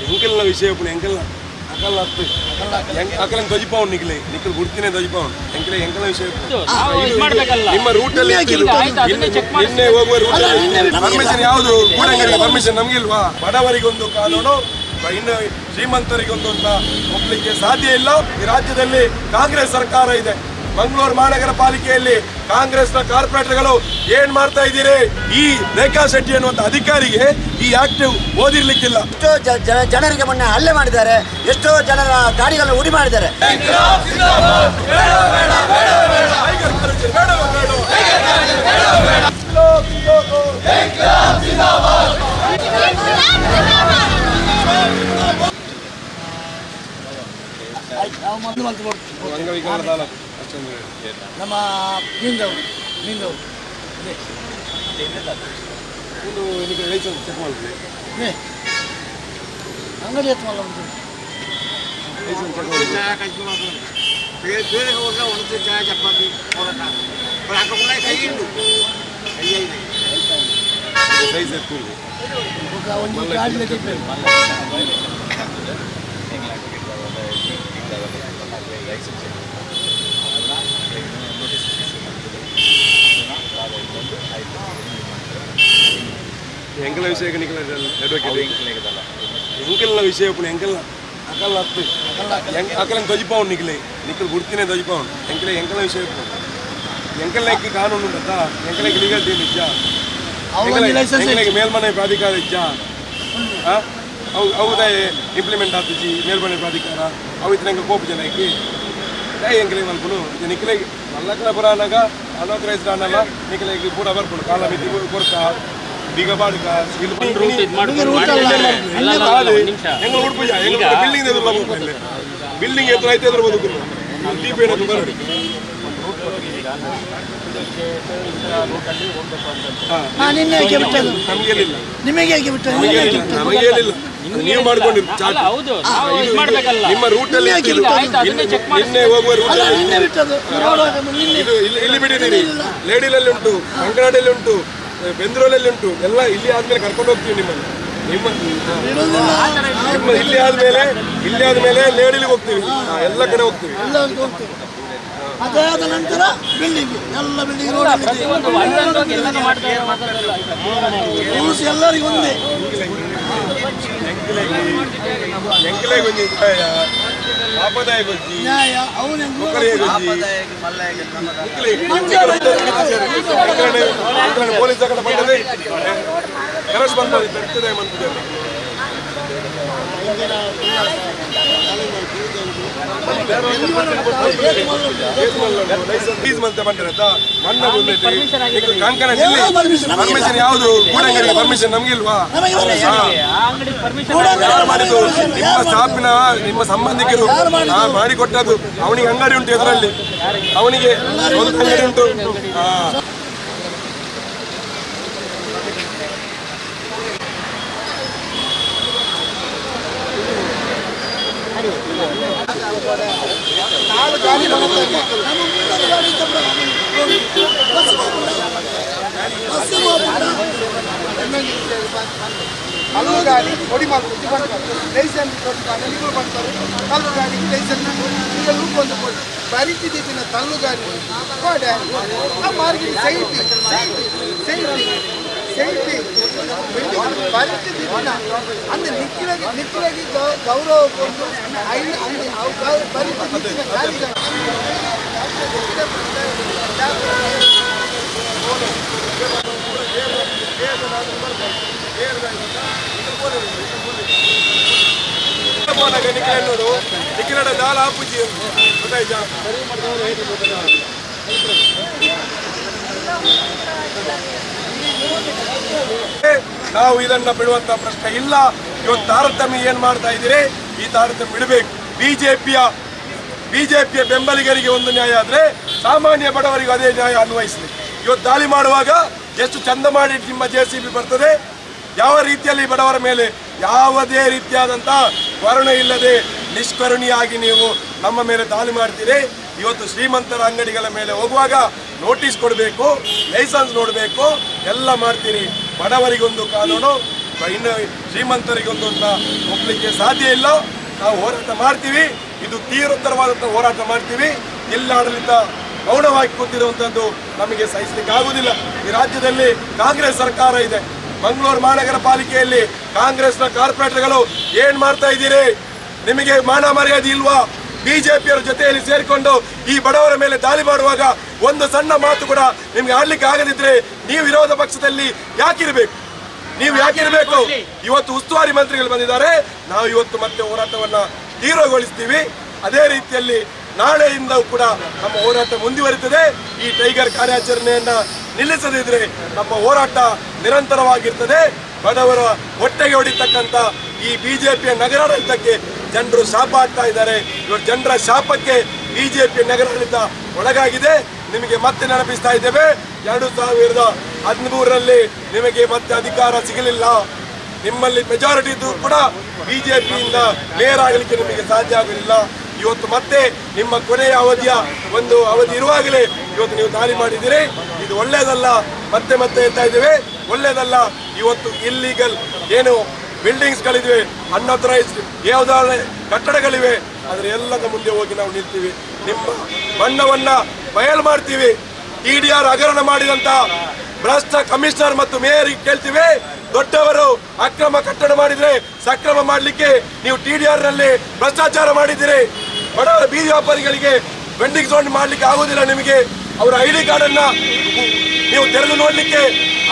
ఎంకల్న విషయం ఎంకల్న అకల్ అకల్ ಧ್ವಜಪೌನ್ ನಿಕ್ಲೆ ನಿಕ್ಕಲ್ ಗುರ್ತಿನೇ ಧ್ವಜಪೌನ್ ಎಂಕಲೆ ಎಂಕಲ ವಿಷಯ ನಿಮ್ಮ ರೂಟ್ ಅಲ್ಲಿ ನಿನ್ನೆ ಹೋಗುವ ರೂಟ್ ಅಲ್ಲಿ ಪರ್ಮಿಷನ್ ಯಾವುದು ಗೂಡಂಗರಿಗೆ ಪರ್ಮಿಷನ್ ನಮಗಿಲ್ವಾ ಬಡವರಿಗೊಂದು ಕಾನೂನು ಇನ್ನು ಶ್ರೀಮಂತರಿಗೊಂದು ಅಂತ ಒಪ್ಪಲಿಕ್ಕೆ ಸಾಧ್ಯ ಇಲ್ಲ ಈ ರಾಜ್ಯದಲ್ಲಿ ಕಾಂಗ್ರೆಸ್ ಸರ್ಕಾರ ಇದೆ ಮಂಗಳೂರು ಮಹಾನಗರ ಪಾಲಿಕೆಯಲ್ಲಿ ಕಾಂಗ್ರೆಸ್ನ ಕಾರ್ಪೊರೇಟರ್ಗಳು ಏನ್ ಮಾಡ್ತಾ ಇದ್ದೀರಿ ಈ ರೇಖಾ ಶೆಟ್ಟಿ ಅನ್ನುವಂತ ಅಧಿಕಾರಿಗೆ ಈ ಆಕ್ಟಿವ್ ಓದಿರ್ಲಿಕ್ಕಿಲ್ಲ ಎಷ್ಟೋ ಜನರಿಗೆ ಮೊನ್ನೆ ಹಲ್ಲೆ ಮಾಡಿದ್ದಾರೆ ಎಷ್ಟೋ ಜನರ ಗಾಡಿಗಳನ್ನು ಉಡಿ ಮಾಡಿದ್ದಾರೆ ನಮ್ಮ ಲೈಸೆನ್ಸ್ ಚೆಕ್ ಮಾಡ್ತೀವಿ ಅಂಗಡಿ ಎತ್ತು ಮಲ್ಲ ಉಂಟು ಚಾಯ ಚಪಾತಿ ಸೈಜ್ ಎತ್ತೀವಿ ಒಂದು ಗಾಡಿ ಎಂಕಲ ವಿಷಯ ಎಂಕಲ್ನ ವಿಷಯ ಎಂಕಲ್ನ ಅಕಲ್ ಅಕಲ್ ಧ್ವಜಪೌನ್ ನಿಕ್ಲೆ ನಿಕ್ಕಲ್ ಗುರ್ತಿನೇ ಧ್ವಜಪೌನ್ ಎಂಕಲೆ ಎಂಕಲ ವಿಷಯ ಎಂಕಲ್ನಕ್ಕೆ ಕಾನೂನು ಉಂಟಾ ಎಂಕಲಕ್ಕೆ ಲೀಗಲ್ ಇಜ್ಜ ಎಂಕಲಕ್ಕೆ ಮೇಲ್ಮನೆ ಪ್ರಾಧಿಕಾರ ಇಜ್ಜ ಅವುದೇ ಇಂಪ್ಲಿಮೆಂಟ್ ಆಗ್ತಿಜಿ ಮೇಲ್ಮನೆ ಪ್ರಾಧಿಕಾರ ಅವು ಇದ್ರಂಗೆ ಕೋಪ ಜನಕ್ಕೆ ಎಂಕಲೆ ಮಲ್ಪನು ನಿಕ್ಕಲೆ ಮಲ್ಲಕಲ ಪುರಾಣಗ ಅನಾಥರೈಸ್ಡ್ ಅನ್ನಲ್ಲ ನಿಕ್ಕಲೆಗೆ ಪೂರ ಬರ್ಪುಡು ಕಾಲ ಮಿತಿ ಕೊರ್ಕ ಬೀಗ ಬಾಡ್ಕ ಬಿಲ್ಡಿಂಗ್ ಎದುರು ಐತೆ ಎದುರು ಬದುಕು ದೀಪ ಏನದು ಬರಡಿ ನಮಗೆ ಹೇಳಿಲ್ಲ ನೀವು ಮಾಡ್ಕೊಂಡಿರಿ ನಿಮ್ಮ ರೂಟ್ ಅಲ್ಲಿ ನಿನ್ನೆ ಹೋಗುವ ರೂಟ್ ಇಲ್ಲಿ ಬಿಟ್ಟಿದ್ದೀರಿ ಲೇಡಿಲಲ್ಲಿ ಉಂಟು ಕಂಕನಾಡಲ್ಲಿ ಉಂಟು ಬೆಂದ್ರೋಲಲ್ಲಿ ಉಂಟು ಎಲ್ಲ ಇಲ್ಲಿ ಆದ್ಮೇಲೆ ಕರ್ಕೊಂಡು ಹೋಗ್ತೀವಿ ನಿಮ್ಮನ್ನು ನಿಮ್ಮ ಇಲ್ಲಿ ಆದ್ಮೇಲೆ ಲೇಡಿಲಿಗೆ ಹೋಗ್ತೀವಿ ಎಲ್ಲ ಕಡೆ ಹೋಗ್ತೀವಿ ಅದಾದ ನಂತರ ಬಿಲ್ಡಿಂಗ್ ಎಲ್ಲ ಬಿಲ್ಡಿಂಗ್ ರೂಲ್ಸ್ ಎಲ್ಲರಿಗೂ ಒಂದೇ ನ್ಯಾಯ ಪೊಲೀಸ್ ಬಂದದೆ ಕರೆಸ್ ಬಂದಿದೆ ಪರ್ಮಿಷನ್ ಯಾವುದು ಗೂಡಂಗರಿಗೆ ಪರ್ಮಿಷನ್ ನಮಗಿಲ್ವಾ ನಿಮ್ಮ ಸ್ಟಾಫಿನ ನಿಮ್ಮ ಸಂಬಂಧಿಕರು ಮಾಡಿಕೊಟ್ಟದ್ದು ಅವನಿಗೆ ಅಂಗಡಿ ಉಂಟು ಎದುರಲ್ಲಿ ಅವನಿಗೆ ಒಂದು ಅಂಗಡಿ ಉಂಟು కళ్ళు కానీ పొడి మాకు లైసెన్స్ ఎన్నికలు పడతారు కళ్ళు కానీ లైసెన్స్ పిల్లలు పొందుకోండి పరిధి తిప్పిన తల్లు కానీ మార్కెట్ సేఫ్టీ పరిధి తిప్పిన అంత నిక్కులకి గౌరవ పొందు పరిధి తిప్పిన ఖాళీగా ನಿಖಿಲಡ ದಾಲ ಹಾಪುಜಿ ಗೊತ್ತಾಯ್ತಾ ನಾವು ಇದನ್ನ ಬಿಡುವಂತ ಪ್ರಶ್ನೆ ಇಲ್ಲ ಇವತ್ತು ತಾರತಮ್ಯ ಏನ್ ಮಾಡ್ತಾ ಇದ್ದೀರಿ ಈ ತಾರತಮ್ಯ ಬಿಡಬೇಕು ಬಿಜೆಪಿಯ ಬೆಂಬಲಿಗರಿಗೆ ಒಂದು ನ್ಯಾಯ ಆದ್ರೆ ಸಾಮಾನ್ಯ ಬಡವರಿಗೂ ಅದೇ ನ್ಯಾಯ ಅನ್ವಯಿಸಲಿ ಇವತ್ತು ದಾಳಿ ಮಾಡುವಾಗ ಎಷ್ಟು ಚಂದ ಮಾಡಿ ನಿಮ್ಮ ಜೆಸಿಬಿ ಬರ್ತದೆ ಯಾವ ರೀತಿಯಲ್ಲಿ ಬಡವರ ಮೇಲೆ ಯಾವುದೇ ರೀತಿಯಾದಂತ ವರ್ಣ ಇಲ್ಲದೆ ನಿಷ್ಕರುಣಿಯಾಗಿ ನೀವು ನಮ್ಮ ಮೇಲೆ ದಾಳಿ ಮಾಡ್ತೀರಿ ಇವತ್ತು ಶ್ರೀಮಂತರ ಅಂಗಡಿಗಳ ಮೇಲೆ ಹೋಗುವಾಗ ನೋಟಿಸ್ ಕೊಡಬೇಕು ಲೈಸೆನ್ಸ್ ನೋಡಬೇಕು ಎಲ್ಲ ಮಾಡ್ತೀರಿ ಬಡವರಿಗೊಂದು ಕಾನೂನು ಇನ್ನು ಶ್ರೀಮಂತರಿಗೆ ಒಂದು ಅಂತ ಒಪ್ಪಲಿಕ್ಕೆ ಸಾಧ್ಯ ಇಲ್ಲ. ನಾವು ಹೋರಾಟ ಮಾಡ್ತೀವಿ, ಇದು ತೀವ್ರತರವಾದಂಥ ಹೋರಾಟ ಮಾಡ್ತೀವಿ. ಜಿಲ್ಲಾಡಳಿತ ಮೌನವಾಗಿ ಕೂತಿರುವಂಥದ್ದು ನಮಗೆ ಸಹಿಸಲಿಕ್ಕೆ ಆಗುವುದಿಲ್ಲ. ಈ ರಾಜ್ಯದಲ್ಲಿ ಕಾಂಗ್ರೆಸ್ ಸರ್ಕಾರ ಇದೆ. ಮಂಗಳೂರು ಮಹಾನಗರ ಪಾಲಿಕೆಯಲ್ಲಿ ಕಾಂಗ್ರೆಸ್ನ ಕಾರ್ಪೊರೇಟರ್ಗಳು ಏನ್ ಮಾಡ್ತಾ ಇದ್ದೀರಿ? ನಿಮಗೆ ಮಾನ ಮರ್ಯಾದೆ ಇಲ್ವಾ? ಬಿಜೆಪಿಯವರ ಜೊತೆಯಲ್ಲಿ ಸೇರಿಕೊಂಡು ಈ ಬಡವರ ಮೇಲೆ ದಾಳಿ ಮಾಡುವಾಗ ಒಂದು ಸಣ್ಣ ಮಾತು ಕೂಡ ನಿಮ್ಗೆ ಆಡ್ಲಿಕ್ಕೆ ಆಗದಿದ್ರೆ ನೀವು ವಿರೋಧ ಪಕ್ಷದಲ್ಲಿ ಯಾಕಿರಬೇಕು? ನೀವು ಯಾಕಿರಬೇಕು? ಇವತ್ತು ಉಸ್ತುವಾರಿ ಮಂತ್ರಿಗಳು ಬಂದಿದ್ದಾರೆ. ನಾವು ಇವತ್ತು ಮತ್ತೆ ಹೋರಾಟವನ್ನ ತೀವ್ರಗೊಳಿಸ್ತೀವಿ. ಅದೇ ರೀತಿಯಲ್ಲಿ ನಾಳೆಯಿಂದ ಕೂಡ ನಮ್ಮ ಹೋರಾಟ ಮುಂದುವರಿತದೆ. ಈ ಟೈಗರ್ ಕಾರ್ಯಾಚರಣೆಯನ್ನ ನಿಲ್ಲಿಸದಿದ್ರೆ ನಮ್ಮ ಹೋರಾಟ ನಿರಂತರವಾಗಿರ್ತದೆ. ಬಡವರ ಹೊಟ್ಟೆಗೆ ಹೊಡಿತಕ್ಕಂಥ ಈ ಬಿಜೆಪಿಯ ನಗರಾಡಳಿತಕ್ಕೆ ಜನರು ಶಾಪ ಆಗ್ತಾ ಇದ್ದಾರೆ. ಇವತ್ತು ಜನರ ಶಾಪಕ್ಕೆ ಬಿಜೆಪಿ ನಗರಾಡಳಿತ ಒಳಗಾಗಿದೆ. ನಿಮಗೆ ಮತ್ತೆ ನೆನಪಿಸ್ತಾ ಇದ್ದೇವೆ, 2013ರಲ್ಲಿ ನಿಮಗೆ ಮತ್ತೆ ಅಧಿಕಾರ ಸಿಗಲಿಲ್ಲ. ನಿಮ್ಮಲ್ಲಿ ಮೆಜಾರಿಟಿ ಇದ್ದು ಕೂಡ ಬಿಜೆಪಿಯಿಂದ ಮೇಯರ್ ಆಗಲಿಕ್ಕೆ ನಿಮಗೆ ಸಾಧ್ಯ ಆಗಲಿಲ್ಲ. ಇವತ್ತು ಮತ್ತೆ ನಿಮ್ಮ ಕೊನೆಯ ಒಂದು ಅವಧಿ ಇರುವಾಗಲೇ ಇವತ್ತು ನೀವು ದಾಳಿ ಮಾಡಿದ್ದೀರಿ. ಇದು ಒಳ್ಳೆಯದಲ್ಲ. ಮತ್ತೆ ಹೇಳ್ತಾ ಇದ್ದೇವೆ, ಒಳ್ಳೆಯದಲ್ಲ. ಇವತ್ತು ಇಲ್ಲಿಗಲ್ ಏನು ಬಿಲ್ಡಿಂಗ್ಸ್ಗಳಿವೆ, ಅನ್ಅಥರೈಸ್ಡ್ ಯಾವುದಾದ ಕಟ್ಟಡಗಳಿವೆ, ಅದರ ಎಲ್ಲದ ಮುಂದೆ ಹೋಗಿ ನಾವು ನಿಲ್ತೀವಿ. ನಿಮ್ಮ ಬಣ್ಣವನ್ನ ಬಯಲು ಮಾಡ್ತೀವಿ. TDR ಹಗರಣ ಮಾಡಿದಂತ ಭ್ರಷ್ಟ ಕಮಿಷನರ್ ಮತ್ತು ಮೇಯರ್ ಕೇಳ್ತೀವಿ, ದೊಡ್ಡವರು ಅಕ್ರಮ ಕಟ್ಟಡ ಮಾಡಿದ್ರೆ ಸಕ್ರಮ ಮಾಡಲಿಕ್ಕೆ ನೀವು TDR ನಲ್ಲಿ ಭ್ರಷ್ಟಾಚಾರ ಮಾಡಿದ್ದೀರಿ. ಬಡವರ ಬೀದಿ ವ್ಯಾಪಾರಿಗಳಿಗೆ ವೆಂಡಿಂಗ್ ಝೋನ್ ಮಾಡ್ಲಿಕ್ಕೆ ಆಗುದಿಲ್ಲ. ನಿಮಗೆ ಅವರ ID ಕಾರ್ಡ್ ಅನ್ನ ನೀವು ತೆರೆದು ನೋಡ್ಲಿಕ್ಕೆ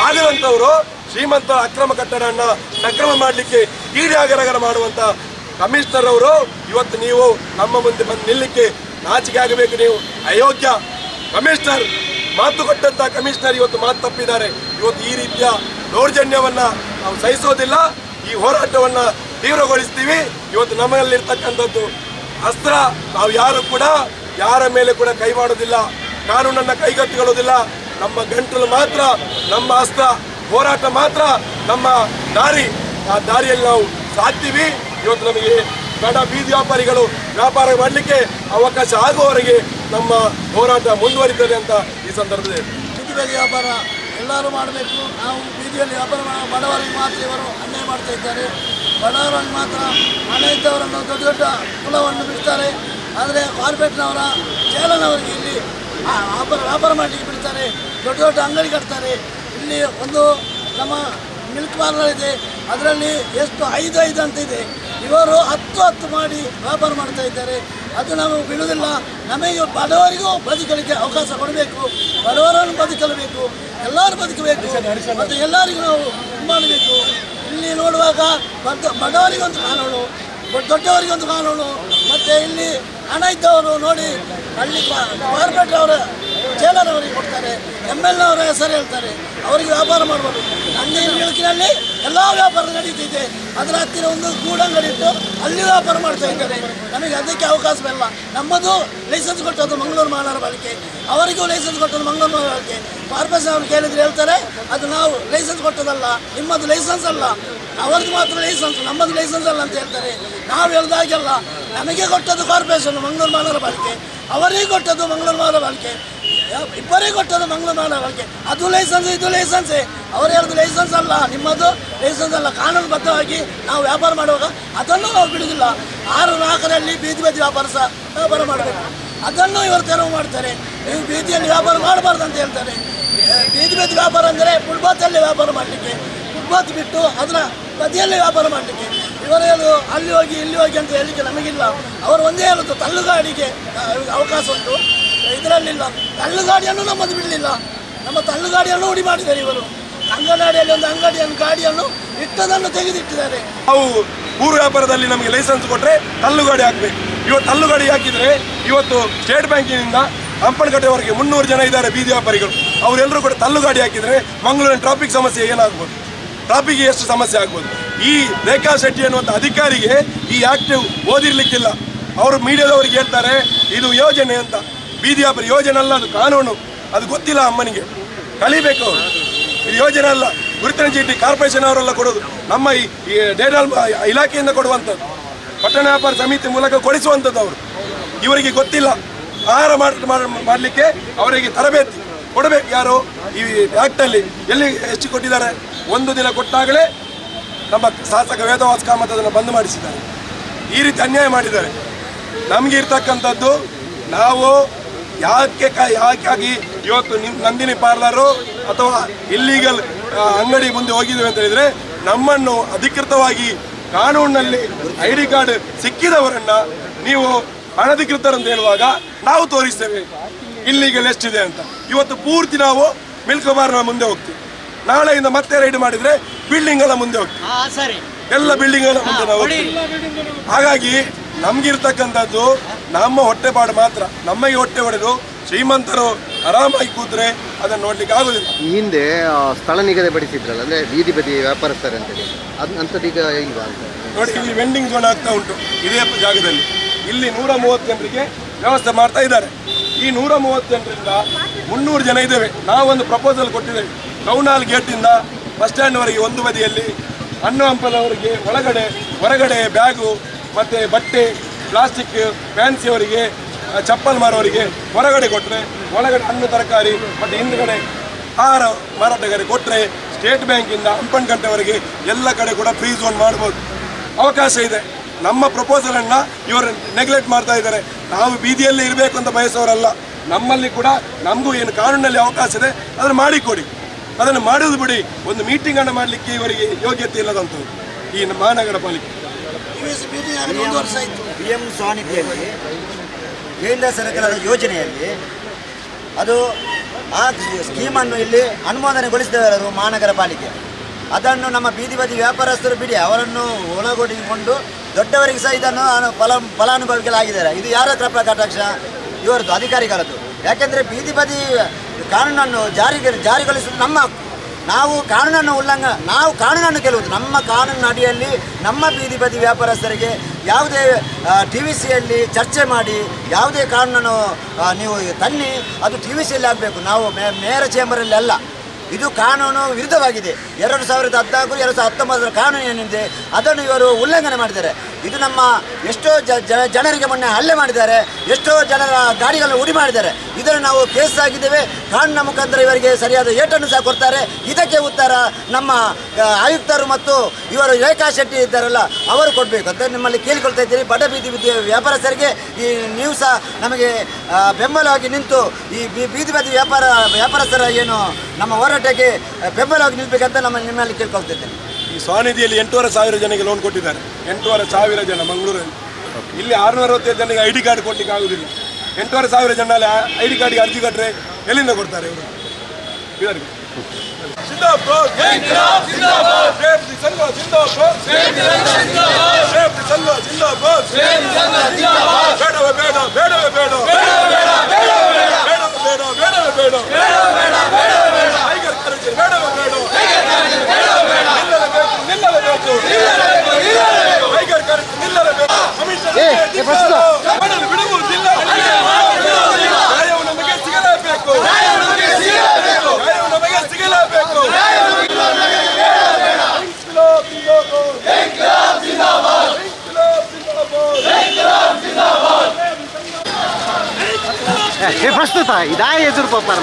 ಆಗಿರುವಂತವರು ಶ್ರೀಮಂತರ ಅಕ್ರಮ ಕಟ್ಟಡನ್ನ ಸಕ್ರಮ ಮಾಡಲಿಕ್ಕೆ TDR ಹಗರಣ ಮಾಡುವಂತ ಕಮಿಷನರ್ ಅವರು ಇವತ್ತು ನೀವು ನಮ್ಮ ಮುಂದೆ ಬಂದು ನಿಲ್ಲಕ್ಕೆ ನಾಚಿಕೆ ಆಗಬೇಕು. ನೀವು ಅಯೋಗ್ಯ ಕಮಿಷನರ್, ಮಾತು ಕೊಟ್ಟಂತ ಕಮಿಷನರ್ ಇವತ್ತು ಮಾತು ತಪ್ಪಿದ್ದಾರೆ. ಇವತ್ತು ಈ ರೀತಿಯ ದೌರ್ಜನ್ಯವನ್ನ ನಾವು ಸಹಿಸೋದಿಲ್ಲ. ಈ ಹೋರಾಟವನ್ನ ತೀವ್ರಗೊಳಿಸ್ತೀವಿ. ಇವತ್ತು ನಮ್ಮಲ್ಲಿರ್ತಕ್ಕಂಥದ್ದು ಅಸ್ತ್ರ. ನಾವು ಯಾರು ಕೂಡ ಯಾರ ಮೇಲೆ ಕೂಡ ಕೈ ಮಾಡೋದಿಲ್ಲ, ಕಾನೂನನ್ನ ಕೈಗೆತ್ತಿಕೊಳ್ಳೋದಿಲ್ಲ. ನಮ್ಮ ಗಂಟಲು ಮಾತ್ರ ನಮ್ಮ ಅಸ್ತ್ರ, ಹೋರಾಟ ಮಾತ್ರ ನಮ್ಮ ದಾರಿ. ಆ ದಾರಿಯಲ್ಲಿ ನಾವು ಸಾಕ್ತೀವಿ. ಇವತ್ತು ನಮಗೆ ಬಡ ಬೀದಿ ವ್ಯಾಪಾರಿಗಳು ವ್ಯಾಪಾರ ಮಾಡಲಿಕ್ಕೆ ಅವಕಾಶ ಆಗುವವರೆಗೆ ನಮ್ಮ ಹೋರಾಟ ಮುಂದುವರಿತದೆ ಅಂತ ಈ ಸಂದರ್ಭದಲ್ಲಿ ಬೀದಿ ವ್ಯಾಪಾರ ಎಲ್ಲರೂ ಮಾಡಬೇಕು. ನಾವು ಬೀದಿಯಲ್ಲಿ ವ್ಯಾಪಾರ ಬಡವರಿಗೆ ಮಾತ್ರ ಇವರು ಅನ್ಯಾಯ ಮಾಡ್ತಾ ಇದ್ದಾರೆ. ಬಡವರನ್ನು ಮಾತ್ರ ಹಣ ಇದ್ದವರನ್ನು ದೊಡ್ಡ ದೊಡ್ಡ ಕುಲವನ್ನು ಬಿಡ್ತಾರೆ. ಆದರೆ ಕಾರ್ಪೊರೇಟ್ನವರ ಚೇಲನವರಿಗೆ ಇಲ್ಲಿ ವ್ಯಾಪಾರ ಮಾಡಲಿಕ್ಕೆ ಬಿಡ್ತಾರೆ. ದೊಡ್ಡ ದೊಡ್ಡ ಅಂಗಡಿ ಕಟ್ತಾರೆ. ಇಲ್ಲಿ ಒಂದು ನಮ್ಮ ಮಿಲ್ಕ್ ಪಾರ್ಲರ್ ಇದೆ, ಅದರಲ್ಲಿ ಎಷ್ಟು 5 ಅಂತ ಇದೆ. ಇವರು 10 ಮಾಡಿ ವ್ಯಾಪಾರ ಮಾಡ್ತಾ ಇದ್ದಾರೆ. ಅದು ನಾವು ಬಿಡುವುದಿಲ್ಲ. ನಮಗೆ ಬಡವರಿಗೂ ಬದುಕಲಿಕ್ಕೆ ಅವಕಾಶ ಕೊಡಬೇಕು. ಬಡವರನ್ನು ಬದುಕಬೇಕು, ಎಲ್ಲರೂ ಬದುಕಬೇಕು ಮತ್ತು ಎಲ್ಲರಿಗೂ ನಾವು ಮಾಡಬೇಕು. ಇಲ್ಲಿ ನೋಡುವಾಗ ಬಡವರಿಗೊಂದು ಕಾನೂನು, ದೊಡ್ಡವರಿಗೊಂದು ಕಾನೂನು, ಮತ್ತು ಇಲ್ಲಿ ಹಣ ಇದ್ದವರು ನೋಡಿ ಅಲ್ಲಿ ಕಾರ್ಪೊರೇಟ್ ಅವರ ಜೇಲರವರಿಗೆ ಕೊಡ್ತಾರೆ, MLA ಅವರ ಹೆಸರು ಹೇಳ್ತಾರೆ, ಅವರಿಗೆ ವ್ಯಾಪಾರ ಮಾಡ್ಬೋದು. ನಂದಿನ ಮಿಲ್ಕಿನಲ್ಲಿ ಎಲ್ಲ ವ್ಯಾಪಾರ ನಡೀತಿದೆ. ಅದರ ಹತ್ತಿರ ಒಂದು ಗೂಡಂಗಡಿ ಇಟ್ಟು ಅಲ್ಲಿ ವ್ಯಾಪಾರ ಮಾಡ್ತಾ ಇದ್ದಾರೆ. ನಮಗೆ ಅದಕ್ಕೆ ಅವಕಾಶವಿಲ್ಲ. ನಮ್ಮದು ಲೈಸೆನ್ಸ್ ಕೊಟ್ಟದ್ದು ಮಂಗಳೂರು ಮಹಾನಗರ ಪಾಲಿಕೆ, ಅವರಿಗೂ ಲೈಸೆನ್ಸ್ ಕೊಟ್ಟದ್ದು ಮಂಗಳೂರು ಮಹಾನಗರ ಪಾಲಿಕೆ. ಕಾರ್ಪೊರೇಷನ್ ಅವರು ಕೇಳಿದ್ರೆ ಹೇಳ್ತಾರೆ ಅದು ನಾವು ಲೈಸೆನ್ಸ್ ಕೊಟ್ಟದಲ್ಲ, ನಿಮ್ಮದು ಲೈಸೆನ್ಸ್ ಅಲ್ಲ, ಅವರದ್ದು ಮಾತ್ರ ಲೈಸೆನ್ಸ್, ನಮ್ಮದು ಲೈಸೆನ್ಸ್ ಅಲ್ಲ ಅಂತ ಹೇಳ್ತಾರೆ. ನಾವು ಹೇಳ್ದಾಗೆಲ್ಲ ನಮಗೆ ಕೊಟ್ಟದ್ದು ಕಾರ್ಪೊರೇಷನ್ ಮಂಗಳೂರು ಮಹಾನಗರ ಪಾಲಿಕೆ, ಅವರಿಗೆ ಕೊಟ್ಟದ್ದು ಮಂಗಳೂರು ಮಹಾನಗರ ಪಾಲಿಕೆ, ಇಬ್ಬರೇ ಕೊಟ್ಟದ್ದು ಮಂಗಳೂರು ಮಹಾನಗರ ಪಾಲಿಕೆ. ಅದು ಲೈಸೆನ್ಸ್, ಇದು ಲೈಸೆನ್ಸೇ. ಅವರು ಹೇಳೋದು ಲೈಸೆನ್ಸ್ ಅಲ್ಲ, ನಿಮ್ಮದು ಲೈಸೆನ್ಸ್ ಅಲ್ಲ. ಕಾನೂನುಬದ್ಧವಾಗಿ ನಾವು ವ್ಯಾಪಾರ ಮಾಡುವಾಗ ಅದನ್ನು ನಾವು ಬಿಡುವುದಿಲ್ಲ. 6-4ರಲ್ಲಿ ಬೀದಿ ವ್ಯಾಪಾರ ಮಾಡಬೇಕು. ಅದನ್ನು ಇವರು ತೆರವು ಮಾಡ್ತಾರೆ. ನೀವು ಬೀದಿಯಲ್ಲಿ ವ್ಯಾಪಾರ ಮಾಡಬಾರ್ದು ಅಂತ ಹೇಳ್ತಾರೆ. ಬೀದಿ ವ್ಯಾಪಾರ ಅಂದರೆ ಫುಟ್ಪಾತಲ್ಲಿ ವ್ಯಾಪಾರ ಮಾಡಲಿಕ್ಕೆ, ಫುಟ್ಪಾತ್ ಬಿಟ್ಟು ಅದರ ಬದಿಯಲ್ಲಿ ವ್ಯಾಪಾರ ಮಾಡಲಿಕ್ಕೆ. ಇವರು ಹೇಳೋದು ಅಲ್ಲಿ ಹೋಗಿ ಇಲ್ಲಿ ಹೋಗಿ ಅಂತ ಹೇಳಲಿಕ್ಕೆ ನಮಗಿಲ್ಲ. ಅವರು ಒಂದೇ ಹೇಳೋದು ತಳ್ಳುಗಾಡಿಗೆ ಅವಕಾಶ ಉಂಟು, ಇದರಲ್ಲಿಲ್ಲ. ತಳ್ಳುಗಾಡಿಯನ್ನು ನಮ್ಮದು ಬಿಡಲಿಲ್ಲ. ನಮ್ಮ ತಳ್ಳುಗಾಡಿಯನ್ನು ಉಡಿ ಮಾಡಿದ್ದಾರೆ ಇವರು. ಅಂಗನವಾಡಿಯಲ್ಲಿ ಒಂದು ಗಾಡಿಯನ್ನು ಇಟ್ಟದನ್ನು ತೆಗೆದಿಟ್ಟಿದ್ದಾರೆ. ನಾವು ಪೂರ್ವ ವ್ಯಾಪಾರದಲ್ಲಿ ನಮಗೆ ಲೈಸೆನ್ಸ್ ಕೊಟ್ಟರೆ ತಳ್ಳುಗಾಡಿ ಹಾಕಬೇಕು. ಇವತ್ತು ತಳ್ಳುಗಾಡಿ ಹಾಕಿದರೆ ಇವತ್ತು ಸ್ಟೇಟ್ ಬ್ಯಾಂಕಿನಿಂದ ಹಂಪನಕಟ್ಟೆವರೆಗೆ 300 ಜನ ಇದ್ದಾರೆ ಬೀದಿ ವ್ಯಾಪಾರಿಗಳು. ಅವರೆಲ್ಲರೂ ಕೂಡ ತಳ್ಳುಗಾಡಿ ಹಾಕಿದರೆ ಮಂಗಳೂರಿನ ಟ್ರಾಫಿಕ್ ಸಮಸ್ಯೆ ಏನಾಗ್ಬೋದು, ಟ್ರಾಫಿಕ್ಗೆ ಎಷ್ಟು ಸಮಸ್ಯೆ ಆಗ್ಬೋದು. ಈ ರೇಖಾ ಶೆಟ್ಟಿ ಅನ್ನುವಂಥ ಅಧಿಕಾರಿಗೆ ಈ ಆಕ್ಟಿವ್ ಓದಿರ್ಲಿಕ್ಕಿಲ್ಲ. ಅವರು ಮೀಡಿಯಾದವರಿಗೆ ಹೇಳ್ತಾರೆ ಇದು ಯೋಜನೆ ಅಂತ. ಬೀದಿ ವ್ಯಾಪಾರಿ ಯೋಜನೆ ಅಲ್ಲ, ಅದು ಕಾನೂನು. ಅದು ಗೊತ್ತಿಲ್ಲ ಅಮ್ಮನಿಗೆ, ಕಲಿಬೇಕು ಅವರು. ಇದು ಯೋಜನೆ ಅಲ್ಲ, ಗುರುತಿನ ಚೀಟಿ ಕಾರ್ಪೊರೇಷನ್ ಅವರೆಲ್ಲ ಕೊಡೋದು, ನಮ್ಮ ಈ ಡೇಟಾ ಇಲಾಖೆಯಿಂದ ಕೊಡುವಂಥದ್ದು, ಪಟ್ಟಣ ವ್ಯಾಪಾರ ಸಮಿತಿ ಮೂಲಕ ಕೊಡಿಸುವಂಥದ್ದು. ಅವರು ಇವರಿಗೆ ಗೊತ್ತಿಲ್ಲ. ಆಹಾರ ಮಾಡಲಿಕ್ಕೆ ಅವರಿಗೆ ತರಬೇತಿ ಕೊಡಬೇಕು. ಯಾರು ಈ ಆ್ಯಕ್ಟಲ್ಲಿ ಎಲ್ಲಿ ಎಷ್ಟು ಕೊಟ್ಟಿದ್ದಾರೆ? 1 ದಿನ ಕೊಟ್ಟಾಗಲೇ ನಮ್ಮ ಶಾಸಕ ವೇದವಾಸ್ ಕಾಮತ್ ಅದನ್ನು ಬಂದ್ ಮಾಡಿಸಿದ್ದಾರೆ. ಈ ರೀತಿ ಅನ್ಯಾಯ ಮಾಡಿದ್ದಾರೆ. ನಮಗೆ ಇರ್ತಕ್ಕಂಥದ್ದು ನಾವು ಯಾಕಾಗಿ ಇವತ್ತು ನಂದಿನಿ ಪಾರ್ಲರು ಅಥವಾ ಇಲ್ಲೀಗಲ್ ಅಂಗಡಿ ಮುಂದೆ ಹೋಗಿದ್ದೇವೆ ಅಂತ ಹೇಳಿದರೆ, ನಮ್ಮನ್ನು ಅಧಿಕೃತವಾಗಿ ಕಾನೂನಿನಲ್ಲಿ ID ಕಾರ್ಡ್ ಸಿಕ್ಕಿದವರನ್ನ ನೀವು ಅನಧಿಕೃತರಂತ ಹೇಳುವಾಗ ನಾವು ತೋರಿಸ್ತೇವೆ ಇಲ್ಲೀಗಲ್ ಎಷ್ಟಿದೆ ಅಂತ. ಇವತ್ತು ಪೂರ್ತಿ ನಾವು ಮಿಲ್ಕ್ ಬಾರ್ನ ಮುಂದೆ ಹೋಗ್ತೀವಿ, ನಾಳೆಯಿಂದ ಮತ್ತೆ ರೈಡ್ ಮಾಡಿದ್ರೆ ಬಿಲ್ಡಿಂಗ್ ಎಲ್ಲ ಮುಂದೆ ಹೋಗ್ತೀವಿ, ಎಲ್ಲ ಬಿಲ್ಡಿಂಗ್ ಎಲ್ಲ ಮುಂದೆ ನಾವು ಹೋಗ್ತೀವಿ. ಹಾಗಾಗಿ ನಮ್ಗಿರ್ತಕ್ಕಂಥದ್ದು ನಮ್ಮ ಹೊಟ್ಟೆಪಾಡು ಮಾತ್ರ. ನಮಗೆ ಹೊಟ್ಟೆ ಹೊಡೆದು ಶ್ರೀಮಂತರು ಆರಾಮಾಗಿ ಕೂತ್ರೆ ಅದನ್ನು ನೋಡ್ಲಿಕ್ಕೆ ಆಗುದಿಲ್ಲ. ಈ ಹಿಂದೆ ಸ್ಥಳ ನಿಗದಿಪಡಿಸಿದ್ರಲ್ಲ, ಅಂದ್ರೆ ಬೀದಿ ಬದಿ ವ್ಯಾಪಾರಸ್ಥರು ಅಂತೇಳಿ, ಅಂಥದ್ದೀಗ ಇಲ್ವಾ ಅಂತ ನೋಡಿ. ಇಲ್ಲಿ ವೆಂಡಿಂಗ್ ಝೋನ್ ಆಗ್ತಾ ಉಂಟು ಇದೇ ಜಾಗದಲ್ಲಿ. ಇಲ್ಲಿ 130 ಜನರಿಗೆ ವ್ಯವಸ್ಥೆ ಮಾಡ್ತಾ ಇದ್ದಾರೆ. ಈ 130 ಜನರಿಂದ 300 ಜನ ಇದ್ದೇವೆ. ನಾವೊಂದು ಪ್ರಪೋಸಲ್ ಕೊಟ್ಟಿದ್ದೇವೆ. ಟೌನ್ ಹಾಲ್ ಗೇಟಿಂದ ಬಸ್ ಸ್ಟ್ಯಾಂಡ್ವರೆಗೆ ಒಂದು ಬದಿಯಲ್ಲಿ, ಹಣ್ಣು ಹಂಪಲವರಿಗೆ ಒಳಗಡೆ ಹೊರಗಡೆ ಬ್ಯಾಗು ಮತ್ತು ಬಟ್ಟೆ, ಪ್ಲಾಸ್ಟಿಕ್, ಫ್ಯಾನ್ಸಿಯವರಿಗೆ, ಚಪ್ಪಲ್ ಮಾರೋರಿಗೆ ಹೊರಗಡೆ ಕೊಟ್ಟರೆ, ಒಳಗಡೆ ಹಣ್ಣು ತರಕಾರಿ ಮತ್ತು ಹಿಂದುಗಡೆ ಆಹಾರ ಮಾರಾಟಗಾರಿಗೆ ಕೊಟ್ಟರೆ, ಸ್ಟೇಟ್ ಬ್ಯಾಂಕಿಂದ ಹಂಪನಕಟ್ಟೆವರೆಗೆ ಎಲ್ಲ ಕಡೆ ಕೂಡ ಫ್ರೀ ಝೋನ್ ಮಾಡ್ಬೋದು, ಅವಕಾಶ ಇದೆ. ನಮ್ಮ ಪ್ರಪೋಸಲನ್ನು ಇವರು ನೆಗ್ಲೆಕ್ಟ್ ಮಾಡ್ತಾ ಇದ್ದಾರೆ. ನಾವು ಬೀದಿಯಲ್ಲೇ ಇರಬೇಕು ಅಂತ ಬಯಸೋರಲ್ಲ. ನಮ್ಮಲ್ಲಿ ಕೂಡ ನಮಗೂ ಏನು ಕಾನೂನಲ್ಲಿ ಅವಕಾಶ ಇದೆ ಅದನ್ನು ಮಾಡಿಕೊಡಿ. ಅದನ್ನು ಮಾಡೋದು ಬಿಡಿ. ಒಂದು ಮೀಟಿಂಗನ್ನು ಮಾಡಲಿಕ್ಕೆ ಇವರಿಗೆ ಯೋಗ್ಯತೆ ಇಲ್ಲದಂಥದ್ದು ಈ ಮಹಾನಗರ ಪಾಲಿಕೆ. PM ಸ್ವಾನಿಧಿಯಲ್ಲಿ ಕೇಂದ್ರ ಸರ್ಕಾರದ ಯೋಜನೆಯಲ್ಲಿ ಅದು ಆ ಸ್ಕೀಮನ್ನು ಇಲ್ಲಿ ಅನುಮೋದನೆಗೊಳಿಸಿದವರು ಮಹಾನಗರ ಪಾಲಿಕೆ. ಅದನ್ನು ನಮ್ಮ ಬೀದಿ ಬದಿ ವ್ಯಾಪಾರಸ್ಥರು ಬಿಡಿ, ಅವರನ್ನು ಒಳಗೊಂಡಿಕೊಂಡು ದೊಡ್ಡವರಿಗೆ ಸಹ ಇದನ್ನು ಫಲಾನುಭವಿಗಳಾಗಿದ್ದಾರೆ. ಇದು ಯಾರ ಹತ್ರ ಕಟಾಕ್ಷ? ಇವರದ್ದು, ಅಧಿಕಾರಿಗಳದ್ದು. ಯಾಕೆಂದರೆ ಬೀದಿ ಬದಿ ಕಾನೂನನ್ನು ಜಾರಿಗೊಳಿಸುವುದು ನಮ್ಮ ಹಕ್ಕು. ನಾವು ಕಾನೂನನ್ನು ಗೆಲ್ಲುವುದು. ನಮ್ಮ ಕಾನೂನಿನ ಅಡಿಯಲ್ಲಿ ನಮ್ಮ ಬೀದಿ ಬದಿ ವ್ಯಾಪಾರಸ್ಥರಿಗೆ ಯಾವುದೇ TVCಯಲ್ಲಿ ಚರ್ಚೆ ಮಾಡಿ ಯಾವುದೇ ಕಾನೂನನ್ನು ನೀವು ತನ್ನಿ, ಅದು TVCಯಲ್ಲಿ ಆಗಬೇಕು. ನಾವು ಮೇಯರ್ ಚೇಂಬರಲ್ಲಿ ಅಲ್ಲ. ಇದು ಕಾನೂನು ವಿರುದ್ಧವಾಗಿದೆ. 2014 2019 ಕಾನೂನು ಏನಿದೆ ಅದನ್ನು ಇವರು ಉಲ್ಲಂಘನೆ ಮಾಡಿದ್ದಾರೆ. ಇದು ನಮ್ಮ ಎಷ್ಟೋ ಜನರಿಗೆ ಮೊನ್ನೆ ಹಲ್ಲೆ ಮಾಡಿದ್ದಾರೆ, ಎಷ್ಟೋ ಜನರ ಗಾಡಿಗಳನ್ನು ಉಡಿ ಮಾಡಿದ್ದಾರೆ. ಇದನ್ನು ನಾವು ಕೇಸ್ ಆಗಿದ್ದೇವೆ. ಕಾನೂನಿನ ಮುಖಾಂತರ ಇವರಿಗೆ ಸರಿಯಾದ ಏಟನ್ನು ಸಹ ಕೊಡ್ತಾರೆ. ಇದಕ್ಕೆ ಉತ್ತರ ನಮ್ಮ ಆಯುಕ್ತರು ಮತ್ತು ಇವರು ರೇಖಾ ಶೆಟ್ಟಿ ಇದ್ದಾರಲ್ಲ ಅವರು ಕೊಡಬೇಕು ಅಂತ ನಿಮ್ಮಲ್ಲಿ ಕೇಳಿಕೊಳ್ತಾ ಇದ್ದೀರಿ. ಬಡ ಬೀದಿ ವ್ಯಾಪಾರಸ್ಥರಿಗೆ ನೀವು ಸಹ ನಮಗೆ ಬೆಂಬಲವಾಗಿ ನಿಂತು ಈ ಬೀದಿ ಬದಿ ವ್ಯಾಪಾರಸ್ಥರ ಏನು ನಮ್ಮ ಹೋರಾಟಕ್ಕೆ ಬೆಂಬಲವಾಗಿ ನಿಲ್ಬೇಕಂತ ನಿಮ್ಮಲ್ಲಿ ಕೇಳ್ಕೊಳ್ತಿದ್ದೇನೆ. ಈ ಸ್ವಾನಿಧಿಯಲ್ಲಿ 8,500 ಜನಕ್ಕೆ ಲೋನ್ ಕೊಟ್ಟಿದ್ದಾರೆ. 8,500 ಜನ ಮಂಗಳೂರಲ್ಲಿ. ಇಲ್ಲಿ 665 ಜನಕ್ಕೆ ID ಕಾರ್ಡ್ ಕೊಡ್ಲಿಕ್ಕೆ ಆಗುದಿಲ್ಲ. 8,500 ಜನ ID ಕಾರ್ಡ್ಗೆ ಅರ್ಜಿ ಕಟ್ಟರೆ ಎಲ್ಲಿಂದ ಕೊಡ್ತಾರೆ ಇವರು? ಇದರಿಗೆ ಪ್ರಸ್ತುತ ಇದಾ ಎದುರು ಪಾಪಾರ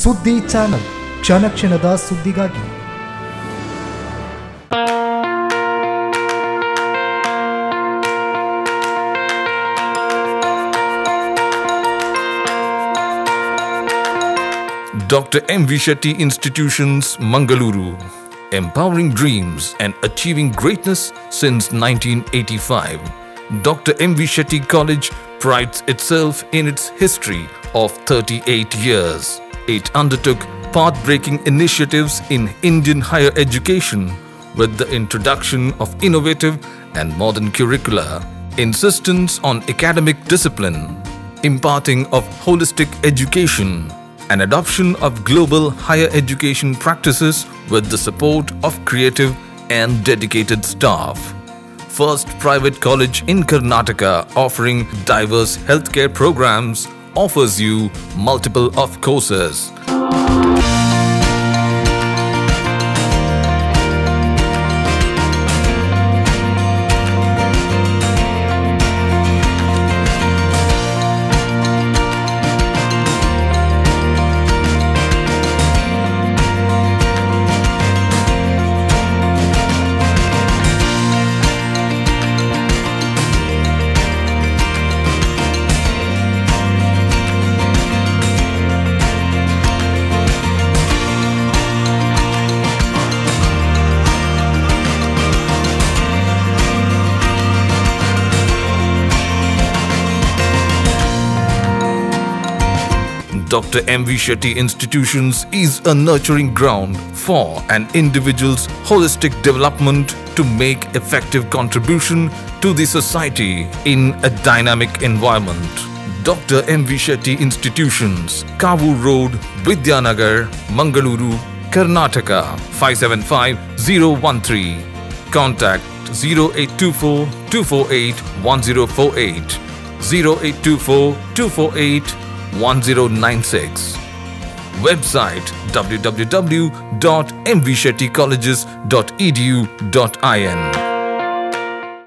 ಸುದ್ದಿ ಚಾನಲ್, ಕ್ಷಣ ಕ್ಷಣದ ಸುದ್ದಿಗಾಗಿ. Dr. M. V. Shetty Institutions, Mangaluru. Empowering dreams and achieving greatness since 1985. Dr. M. V. Shetty College prides itself in its history of 38 years. It undertook path-breaking initiatives in Indian higher education with the introduction of innovative and modern curricula, insistence on academic discipline, imparting of holistic education, and adoption of global higher education practices with the support of creative and dedicated staff. First private college in Karnataka offering diverse healthcare programs, offers you multiple of courses. Dr. M. V. Shetty Institutions is a nurturing ground for an individual's holistic development to make effective contribution to the society in a dynamic environment. Dr. M. V. Shetty Institutions, Kavur Road, Vidyanagar, Mangaluru, Karnataka 575013. Contact 0824 248 1048, 0824 248 1096. Website www.mvshettycolleges.edu.in.